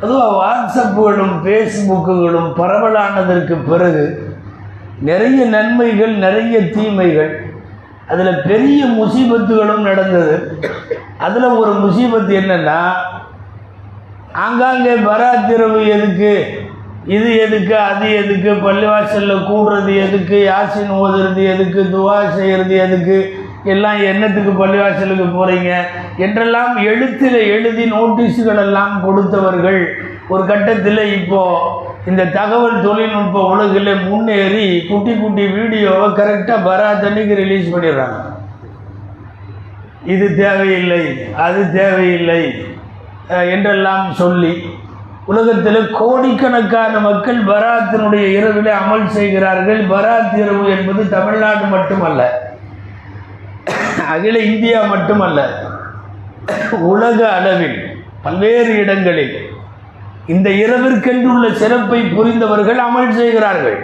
பொதுவாக வாட்ஸ்அப்புகளும் ஃபேஸ்புக்குகளும் பரவலானதற்கு பிறகு நிறைய நன்மைகள் நிறைய தீமைகள், அதில் பெரிய முசீபத்துகளும் நடந்தது. அதில் ஒரு முசீபத்து என்னென்னா, ஆங்காங்கே பராத்திரவு எதுக்கு, இது எதுக்கு, அது எதுக்கு, பள்ளிவாசலில் கூடுறது எதுக்கு, யாசின் ஓதுறது எதுக்கு, துவா செய்கிறது எதுக்கு, எல்லாம் என்னத்துக்கு பள்ளிவாசலுக்கு போகிறீங்க என்றெல்லாம் எழுத்தில் எழுதி நோட்டீஸுகளெல்லாம் கொடுத்தவர்கள் ஒரு கட்டத்தில் இப்போது இந்த தகவல் தொழில்நுட்ப உலகில் முன்னேறி குட்டி குட்டி வீடியோவை கரெக்டாக பராத் அன்னைக்கு ரிலீஸ் பண்ணிடுறாங்க. இது தேவையில்லை, அது தேவையில்லை என்றெல்லாம் சொல்லி உலகத்தில் கோடிக்கணக்கான மக்கள் பராத்தினுடைய இரவிலே அமல் செய்கிறார்கள். பராத் இரவு என்பது தமிழ்நாடு மட்டுமல்ல, அகில இந்தியா மட்டுமல்ல, உலக அளவில் பல்வேறு இடங்களில் இந்த இரவிற்கென்றுள்ள சிறப்பை புரிந்தவர்கள் அமல் செய்கிறார்கள்.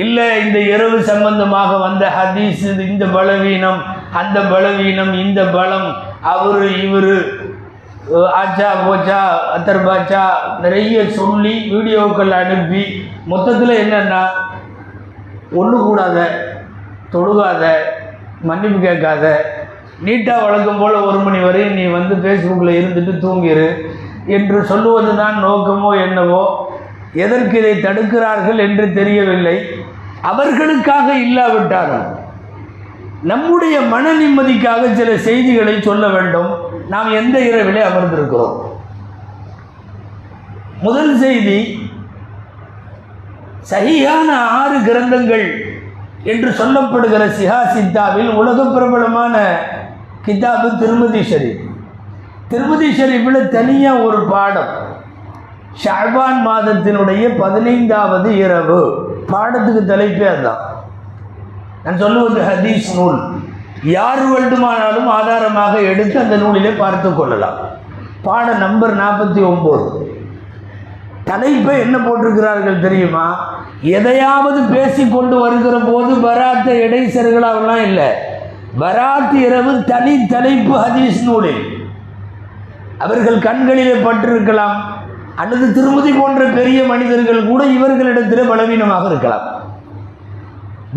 இல்லை இந்த இரவு சம்பந்தமாக வந்த ஹதீஸ், இந்த பலவீனம், அந்த பலவீனம், இந்த பலம், அவரு இவரு, ஆச்சா போச்சா அத்தர் பாச்சா நிறைய சொல்லி வீடியோக்கள் அனுப்பி மொத்தத்தில் என்னென்னா, ஒன்று கூடாத, தொழுகாத, மன்னிப்பு கேட்காத, நீட்டாக வழக்கம் போல் 1 மணி வரை நீ வந்து ஃபேஸ்புக்கில் இருந்துட்டு தூங்கிடு என்று சொல்லுவது தான் நோக்கமோ என்னவோ. எதற்கு இதை தடுக்கிறார்கள் என்று தெரியவில்லை. அவர்களுக்காக இல்லாவிட்டாலும் நம்முடைய மன நிம்மதிக்காக சில செய்திகளை சொல்ல வேண்டும். நாம் எந்த இரவிலே அமர்ந்திருக்கிறோம்? முதல் செய்தி, சஹீஹான 6 கிரந்தங்கள் என்று சொல்லப்படுகிற சிஹாசித்தாவில் உலக பிரபலமான கிதாபு திருமதி ஷரீஃப். திருமதி ஷரீஃபில் தனியாக ஒரு பாடம், ஷஅபான் மாதத்தினுடைய 15வது இரவு. பாடத்துக்கு தலைப்பே அதுதான். நான் சொல்லுவது ஹதீஸ் நூல், யார் வேண்டுமானாலும் ஆதாரமாக எடுத்து அந்த நூலிலே பார்த்து கொள்ளலாம். பாட நம்பர் 49. தலைப்பை என்ன போட்டிருக்கிறார்கள் தெரியுமா? எதையாவது பேசி கொண்டு வருகிற போது பராத்த இடைசர்களாகலாம் இல்லை, பராத் இரவு தனி தலைப்பு ஹதீஸ் நூலில். அவர்கள் கண்களிலே பட்டிருக்கலாம், அல்லது திருமதி போன்ற பெரிய மனிதர்கள் கூட இவர்களிடத்தில் பலவீனமாக இருக்கலாம்.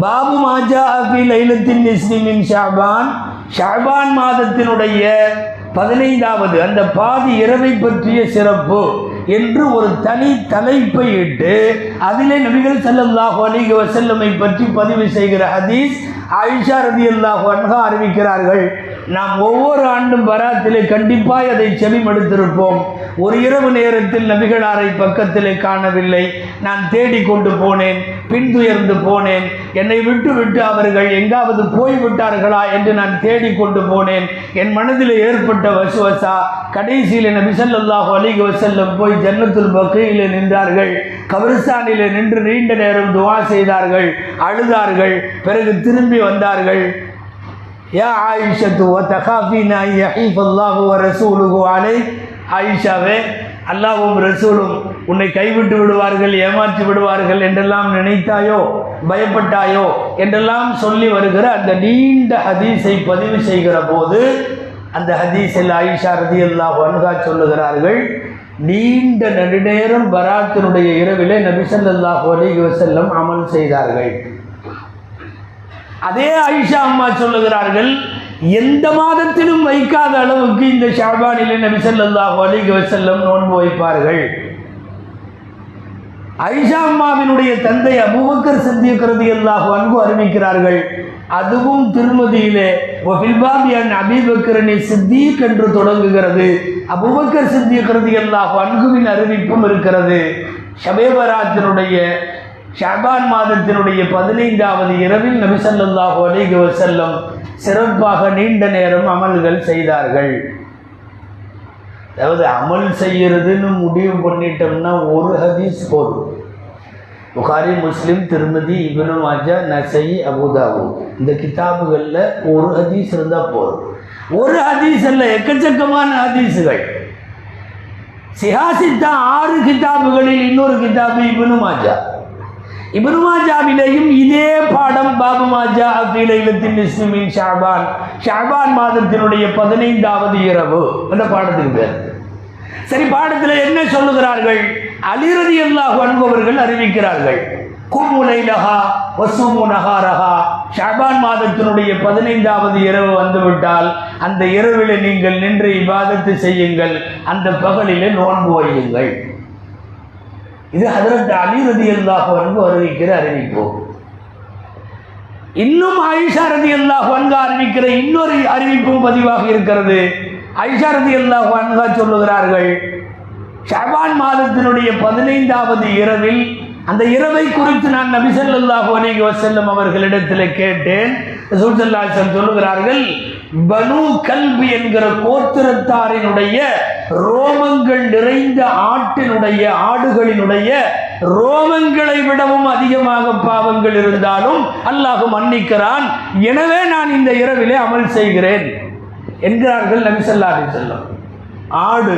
பாபு மாஜா அஃபி லைலத்தின் நிஸ்லிமின் ஷஅபான், ஷஅபான் மாதத்தினுடைய 15வது அந்த பாதி இரவை பற்றிய சிறப்பு என்று ஒரு தனி தலைப்பை இட்டு அதிலே நபிகள் ஸல்லல்லாஹு அலைஹி வஸல்லமை பற்றி பதிவு செய்கிற ஹதீஸ் ஆயிஷா ரலியல்லாஹு அன்ஹா அறிவிக்கிறார்கள். நாம் ஒவ்வொரு ஆண்டும் பராத்திலே கண்டிப்பாக அதை செவிமடுத்திருப்போம். ஒரு இரவு நேரத்தில் நபிகளாரை பக்கத்திலே காணவில்லை. நான் தேடிக்கொண்டு போனேன், பின்துயர்ந்து போனேன். என்னை விட்டு விட்டு அவர்கள் எங்காவது போய்விட்டார்களா என்று நான் தேடிக்கொண்டு போனேன். என் மனதில் ஏற்பட்ட வசுவசா, கடைசியில் நபி ஸல்லல்லாஹு அலைஹி வஸல்லம் போய் ஜன்னத்துல் பக்கீயிலே நின்றார்கள். கபிரிஸ்தானிலே நின்று நீண்ட நேரம் துஆ செய்தார்கள், அழுதார்கள். பிறகு திரும்பி வந்தார்கள். யா ஆயிஷத்து வ தகாஃபீனா யஹீஃபல்லாஹு வ ரசூலுஹு அலைக், ஆயிஷாவே, அல்லாஹ்வும் ரசூலும் உன்னை கைவிட்டு விடுவார்கள், ஏமாற்றி விடுவார்கள் என்றெல்லாம் நினைத்தாயோ, பயப்பட்டாயோ என்றெல்லாம் சொல்லி வருகிற அந்த நீண்ட ஹதீஸை பதிவு செய்கிற போது அந்த ஹதீஸில் ஆயிஷா ரலியல்லாஹு அன்ஹா சொல்லுகிறார்கள், நீண்ட நெடுநேரம் பராத்தினுடைய இரவிலே நபி ஸல்லல்லாஹு அலைஹி வஸல்லம் அமல் செய்தார்கள். அதே ஆயிஷா அம்மா சொல்லுகிறார்கள், எந்த மாதத்திலும் வைக்காத அளவுக்கு இந்த ஷஅபானிலே நபி ஸல்லல்லாஹு அலைஹி வஸல்லம் நோன்பு வைப்பார்கள். ஆயிஷா அம்மாவினுடைய தந்தை அபூபக்கர் சித்திக் ரலியல்லாஹு அன்ஹு அறிவிக்கிறார்கள், அதுவும் திருமதியிலே வஃபில் பாபி அன் அபீ பக்கர் சித்திக் என்று தொடங்குகிறது. அபூபக்கர் சித்திக் ரலியல்லாஹு அன்ஹுவின் அறிவிப்பும் இருக்கிறது. ஷபே பராத்தினுடைய ஷஅபான் மாதத்தினுடைய 15வது இரவில் நபி ஸல்லல்லாஹு அலைஹி வஸல்லம் சிறப்பாக நீண்ட நேரம் அமல்கள் செய்தார்கள். அதாவது அமல் செய்யறதுன்னு முடிவு பண்ணிட்டோம்னா ஒரு ஹதீஸ் போதும். புகாரி, முஸ்லிம், திருமதி, இப்னு மாஜா, நசை, அபூதாவூத் இந்த கிதாபுகளில் ஒரு ஹதீஸ் இருந்தால் போதும். ஒரு ஹதீஸ் அல்ல, எக்கச்சக்கமான ஹதீஸுகள். சிஹாசித்தா 6 கிதாபுகளில் இன்னொரு கிதாபு இப்னு மாஜா. இப்னு மாஜாவிலேயும் இதே பாடம், பாபு மாஜா ஃபீ லைலத்தின் நிஸ்ஃபி மின் ஷஅபான், ஷஅபான் மாதத்தினுடைய 15வது இரவு அந்த பாடத்துக்கு பேர். சரி, பாடத்தில் என்ன சொல்லுகிறார்கள்? அலி ரலியல்லாஹு அன்ஹு அவர்கள் அறிவிக்கிறார்கள், குமு லைலஹா வஸுமு நஹாரஹா, ஷஅபான் மாதத்தினுடைய 15வது இரவு வந்துவிட்டால் அந்த இரவிலே நீங்கள் நின்று இபாதத்து செய்யுங்கள், அந்த பகலிலே நோன்பு வையுங்கள். இது ஹஜ்ரத் அலி ரலியல்லாஹு அன்ஹு அறிவிக்கிற அறிவிப்பு. இன்னும் ஆயிஷா ரலியல்லாஹு அன்ஹா அறிவிக்கிற இன்னொரு அறிவிப்பும் பதிவாக இருக்கிறது. ஆயிஷா ரலியல்லாஹு அன்ஹா சொல்லுகிறார்கள், ஷஅபான் மாதத்தினுடைய 15வது இரவில், அந்த இரவை குறித்து நான் நபி ஸல்லல்லாஹு அலைஹி வஸல்லம் அவர்களிடத்தில் கேட்டேன். ரசூல் ஸல்லல்லாஹு அலைஹி வஸல்லம் சொல்லுகிறார்கள், பனு கல்பி என்கிற கோத்திரத்தாரினுடைய ரோமங்கள் நிறைந்த ஆடுகளினுடைய ரோமங்களை விடவும் அதிகமாக பாவங்கள் இருந்தாலும் அல்லாஹ் மன்னிக்கிறான். எனவே நான் இந்த இரவிலே அமல் செய்கிறேன் என்கிறார்கள் நபி ஸல்லல்லாஹு அலைஹி வஸல்லம். ஆடு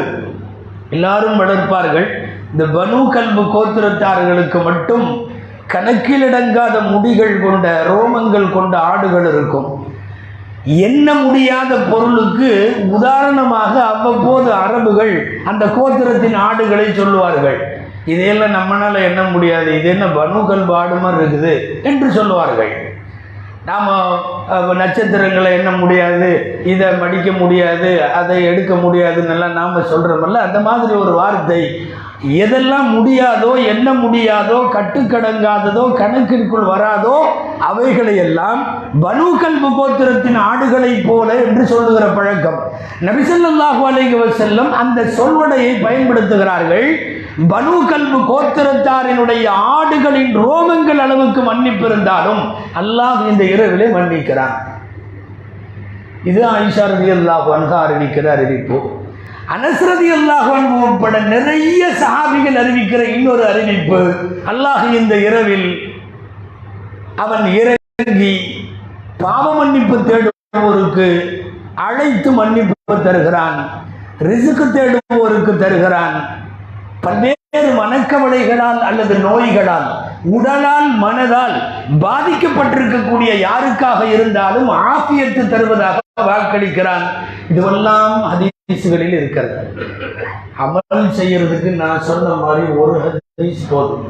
எல்லாரும் வளர்ப்பார்கள். இந்த பனு கல்பு கோத்திரத்தார்களுக்கு மட்டும் கணக்கிலடங்காத முடிகள் கொண்ட ரோமங்கள் கொண்ட ஆடுகள் இருக்கும். எண்ண முடியாத பொருளுக்கு உதாரணமாக அவ்வப்போது அரபுகள் அந்த கோத்திரத்தின் ஆடுகளை சொல்லுவார்கள். இதையெல்லாம் நம்மளால எண்ண முடியாது, இது என்ன பனு கல்பு ஆடு மாதிரி இருக்குது என்று சொல்லுவார்கள். நாம் நட்சத்திரங்களை எண்ண முடியாது, இதை மடிக்க முடியாது, அதை எடுக்க முடியாதுன்னெல்லாம் நாம் சொல்கிறோமல்ல, அந்த மாதிரி ஒரு வார்த்தை. எதெல்லாம் முடியாதோ, எண்ண முடியாதோ, கட்டுக்கடங்காததோ, கணக்கிற்குள் வராதோ அவைகளையெல்லாம் பனு கல்பு கோத்திரத்தின் ஆடுகளை போல என்று சொல்லுகிற பழக்கம். நபி ஸல்லல்லாஹு அலைஹி வஸல்லம் அந்த சொல்வடையை பயன்படுத்துகிறார்கள். பனு கல்பு கோத்திரத்தாரினுடைய ஆடுகளின் ரோமங்கள் அளவுக்கு மன்னிப்பு இருந்தாலும் அல்லாஹ் இந்த இரவிலே மன்னிக்கிறான். இது ஆயிஷா ரலியல்லாஹு அன்ஹா அறிவிக்கிற அறிவிப்பு. அனஸ் ரலியல்லாஹு அன்ஹு உட்பட நிறைய சஹாபிகள் அறிவிக்கிற இன்னொரு அறிவிப்பு, அல்லாஹ் இந்த இரவில் அவன் இறங்கி பாவ மன்னிப்பு தேடுவோருக்கு அழைத்து மன்னிப்பு தருகிறான், ரிஸ்க் தேடுவோருக்கு தருகிறான். பல்வேறு மனக்கவலைகளால் அல்லது நோய்களால் உடலால் மனதால் பாதிக்கப்பட்டிருக்கக்கூடிய யாருக்காக இருந்தாலும் ஆஃபியத்து தருவதாக வாக்களிக்கிறான். இதுவெல்லாம் ஹதீஸ்களில் இருக்கிறது. அமல் செய்யறதுக்கு நான் சொன்ன மாதிரி ஒரு ஹதீஸ் போதும்.